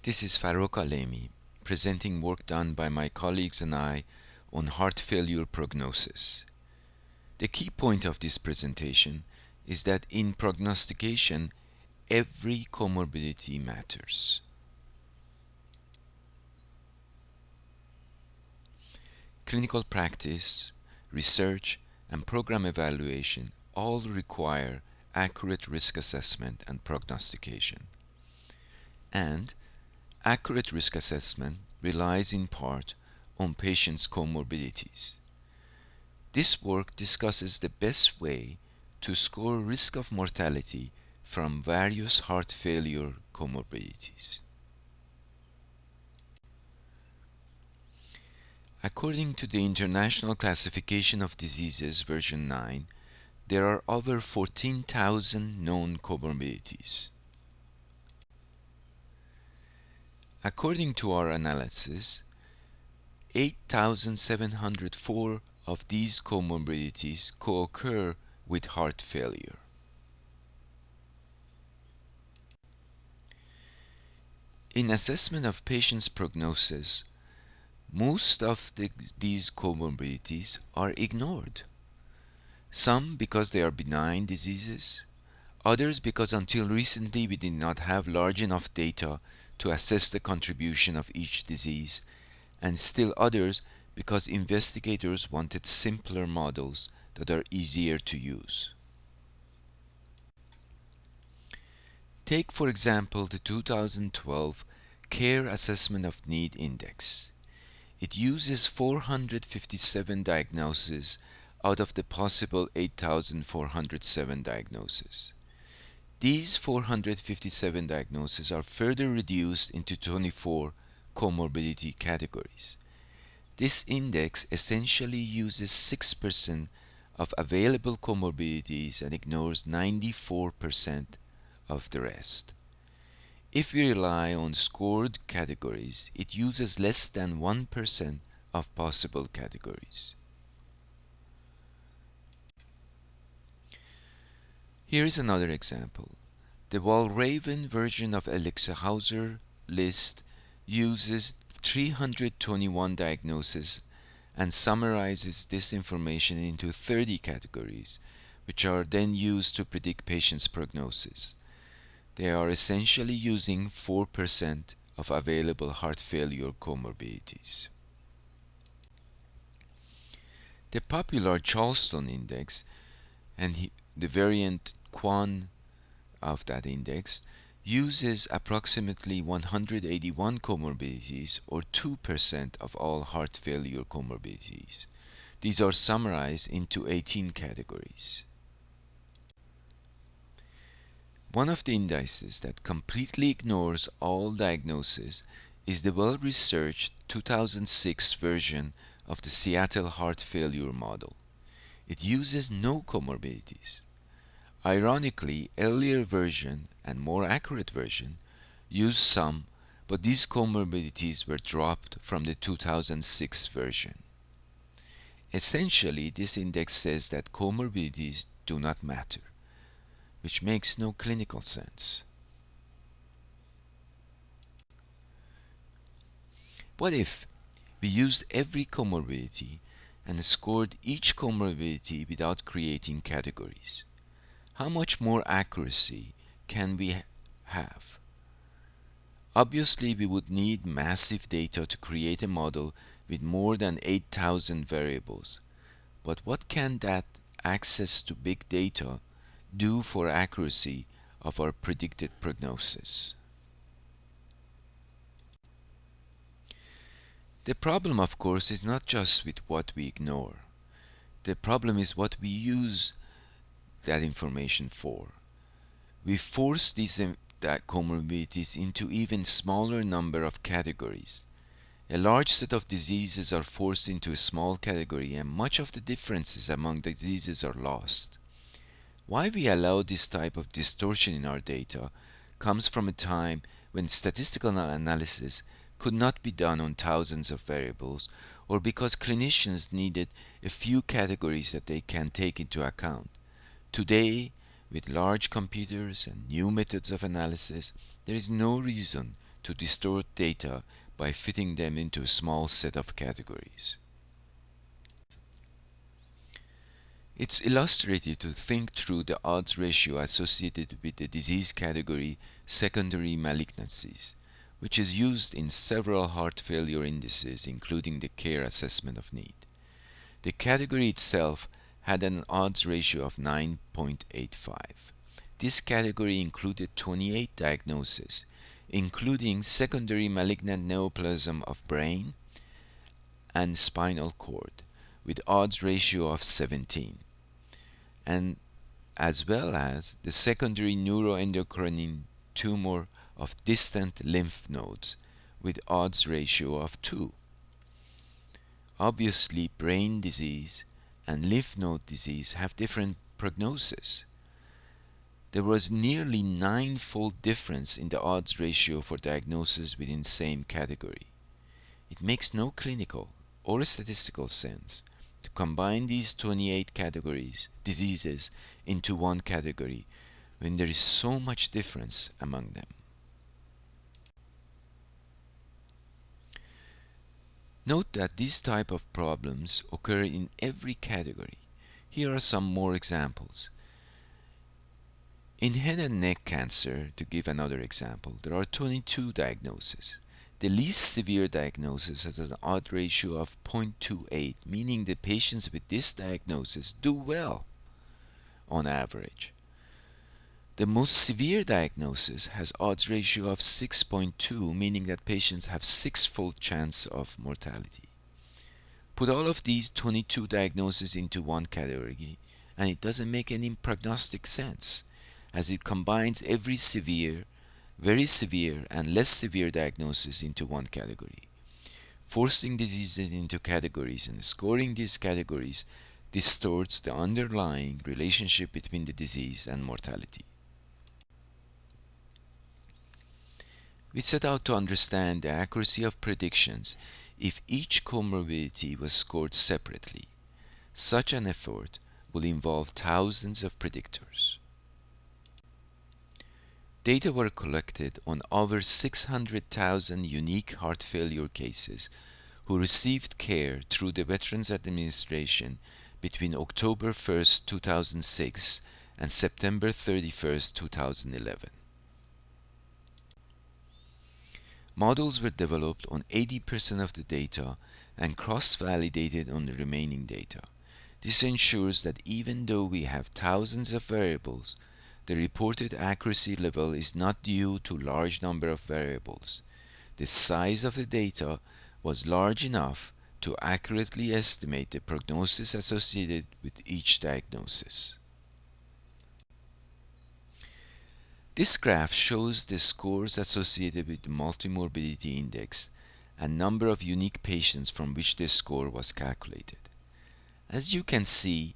This is Farrokh Alemi, presenting work done by my colleagues and I on heart failure prognosis. The key point of this presentation is that in prognostication, every comorbidity matters. Clinical practice, research, and program evaluation all require accurate risk assessment and prognostication. And accurate risk assessment relies in part on patients' comorbidities. This work discusses the best way to score risk of mortality from various heart failure comorbidities. According to the International Classification of Diseases version 9, there are over 14,000 known comorbidities. According to our analysis, 8,704 of these comorbidities co-occur with heart failure. In assessment of patients' prognosis, most of these comorbidities are ignored. Some because they are benign diseases, others because until recently we did not have large enough data to assess the contribution of each disease, and still others because investigators wanted simpler models that are easier to use. Take, for example, the 2012 Care Assessment of Need Index. It uses 457 diagnoses out of the possible 8,407 diagnoses. These 457 diagnoses are further reduced into 24 comorbidity categories. This index essentially uses 6% of available comorbidities and ignores 94% of the rest. If we rely on scored categories, it uses less than 1% of possible categories. Here is another example. The Walraven version of Elixir-Hauser list uses 321 diagnoses and summarizes this information into 30 categories, which are then used to predict patients' prognosis. They are essentially using 4% of available heart failure comorbidities. The popular Charleston index and the variant Quan of that index uses approximately 181 comorbidities or 2% of all heart failure comorbidities. These are summarized into 18 categories. One of the indices that completely ignores all diagnoses is the well-researched 2006 version of the Seattle heart failure model. It uses no comorbidities. Ironically, earlier version and more accurate version used some, but these comorbidities were dropped from the 2006 version. Essentially, this index says that comorbidities do not matter, which makes no clinical sense. What if we used every comorbidity and scored each comorbidity without creating categories? How much more accuracy can we have? Obviously, we would need massive data to create a model with more than 8,000 variables. But what can that access to big data do for accuracy of our predicted prognosis? The problem, of course, is not just with what we ignore. The problem is what we use that information for. We force these comorbidities into even smaller number of categories. A large set of diseases are forced into a small category, and much of the differences among the diseases are lost. Why we allow this type of distortion in our data comes from a time when statistical analysis could not be done on thousands of variables, or because clinicians needed a few categories that they can take into account. Today, with large computers and new methods of analysis, there is no reason to distort data by fitting them into a small set of categories. It's illustrative to think through the odds ratio associated with the disease category secondary malignancies, which is used in several heart failure indices, including the care assessment of need. The category itself had an odds ratio of 9.85. This category included 28 diagnoses, including secondary malignant neoplasm of brain and spinal cord, with odds ratio of 17, and as well as the secondary neuroendocrine tumor of distant lymph nodes, with odds ratio of 2. Obviously, brain disease and lymph node disease have different prognosis. There was nearly 9-fold difference in the odds ratio for diagnosis within same category. It makes no clinical or statistical sense to combine these 28 diseases into one category when there is so much difference among them. Note that these type of problems occur in every category. Here are some more examples. In head and neck cancer, to give another example, there are 22 diagnoses. The least severe diagnosis has an odd ratio of 0.28, meaning the patients with this diagnosis do well on average. The most severe diagnosis has odds ratio of 6.2, meaning that patients have 6-fold chance of mortality. Put all of these 22 diagnoses into one category, and it doesn't make any prognostic sense, as it combines every severe, very severe, and less severe diagnosis into one category. Forcing diseases into categories and scoring these categories distorts the underlying relationship between the disease and mortality. We set out to understand the accuracy of predictions if each comorbidity was scored separately. Such an effort will involve thousands of predictors. Data were collected on over 600,000 unique heart failure cases who received care through the Veterans Administration between October 1, 2006 and September 31, 2011. Models were developed on 80% of the data and cross-validated on the remaining data. This ensures that even though we have thousands of variables, the reported accuracy level is not due to large number of variables. The size of the data was large enough to accurately estimate the prognosis associated with each diagnosis. This graph shows the scores associated with the Multi-Morbidity Index and number of unique patients from which this score was calculated. As you can see,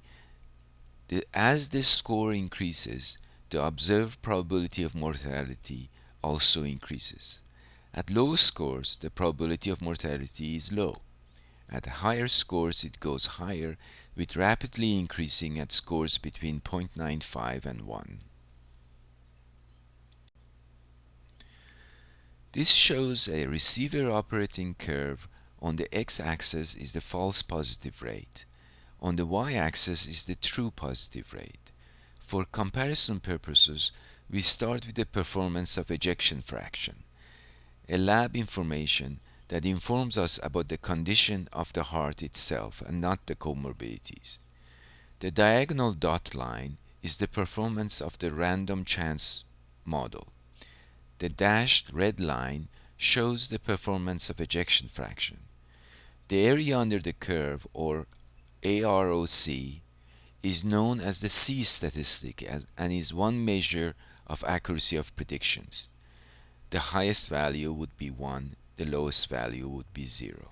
as this score increases, the observed probability of mortality also increases. At low scores, the probability of mortality is low. At higher scores, it goes higher, with rapidly increasing at scores between 0.95 and 1. This shows a receiver operating curve. On the x-axis is the false positive rate. On the y-axis is the true positive rate. For comparison purposes, we start with the performance of ejection fraction, a lab information that informs us about the condition of the heart itself and not the comorbidities. The diagonal dot line is the performance of the random chance model. The dashed red line shows the performance of ejection fraction. The area under the curve, or AROC, is known as the C statistic and is one measure of accuracy of predictions. The highest value would be 1, the lowest value would be 0.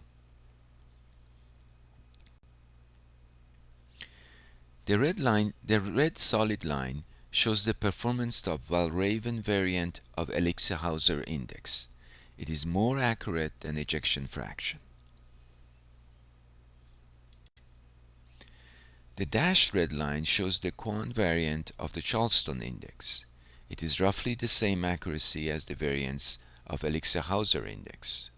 The red solid line shows the performance of Valraven variant of Elixir-Hauser index. It is more accurate than ejection fraction. The dashed red line shows the Quan variant of the Charleston index. It is roughly the same accuracy as the variants of Elixir-Hauser index.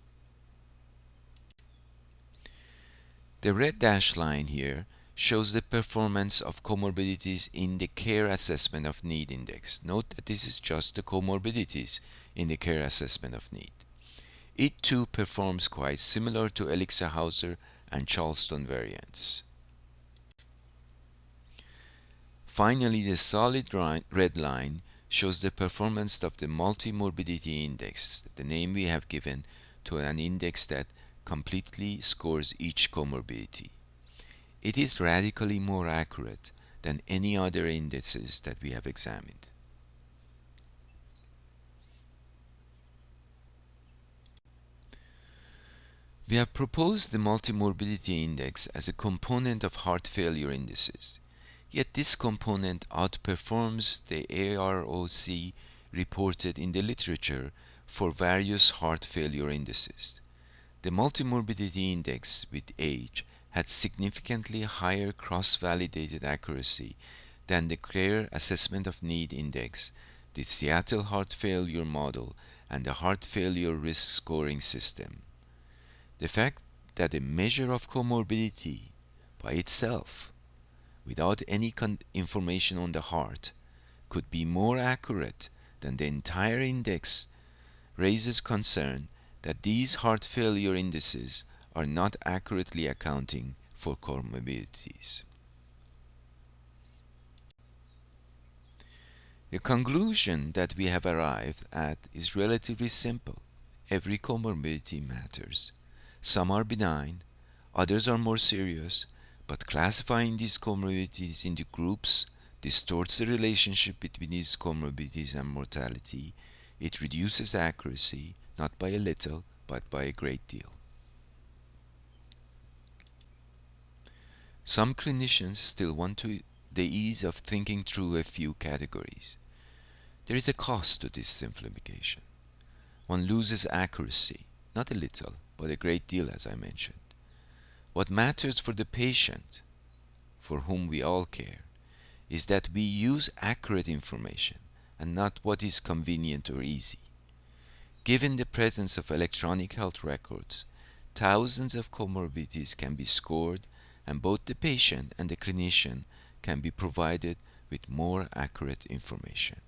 The red dashed line here shows the performance of comorbidities in the care assessment of need index. Note that this is just the comorbidities in the care assessment of need. It too performs quite similar to Elixir-Hauser and Charleston variants. Finally, the solid red line shows the performance of the Multi-Morbidity Index, the name we have given to an index that completely scores each comorbidity. It is radically more accurate than any other indices that we have examined. We have proposed the Multi-Morbidity Index as a component of heart failure indices. Yet this component outperforms the AROC reported in the literature for various heart failure indices. The Multi-Morbidity Index with age had significantly higher cross-validated accuracy than the Care Assessment of Need Index, the Seattle Heart Failure Model, and the Heart Failure Risk Scoring System. The fact that a measure of comorbidity by itself, without any information on the heart, could be more accurate than the entire index raises concern that these heart failure indices are not accurately accounting for comorbidities. The conclusion that we have arrived at is relatively simple. Every comorbidity matters. Some are benign, others are more serious, but classifying these comorbidities into groups distorts the relationship between these comorbidities and mortality. It reduces accuracy, not by a little, but by a great deal. Some clinicians still want the ease of thinking through a few categories. There is a cost to this simplification. One loses accuracy, not a little, but a great deal, as I mentioned. What matters for the patient, for whom we all care, is that we use accurate information and not what is convenient or easy. Given the presence of electronic health records, thousands of comorbidities can be scored, and both the patient and the clinician can be provided with more accurate information.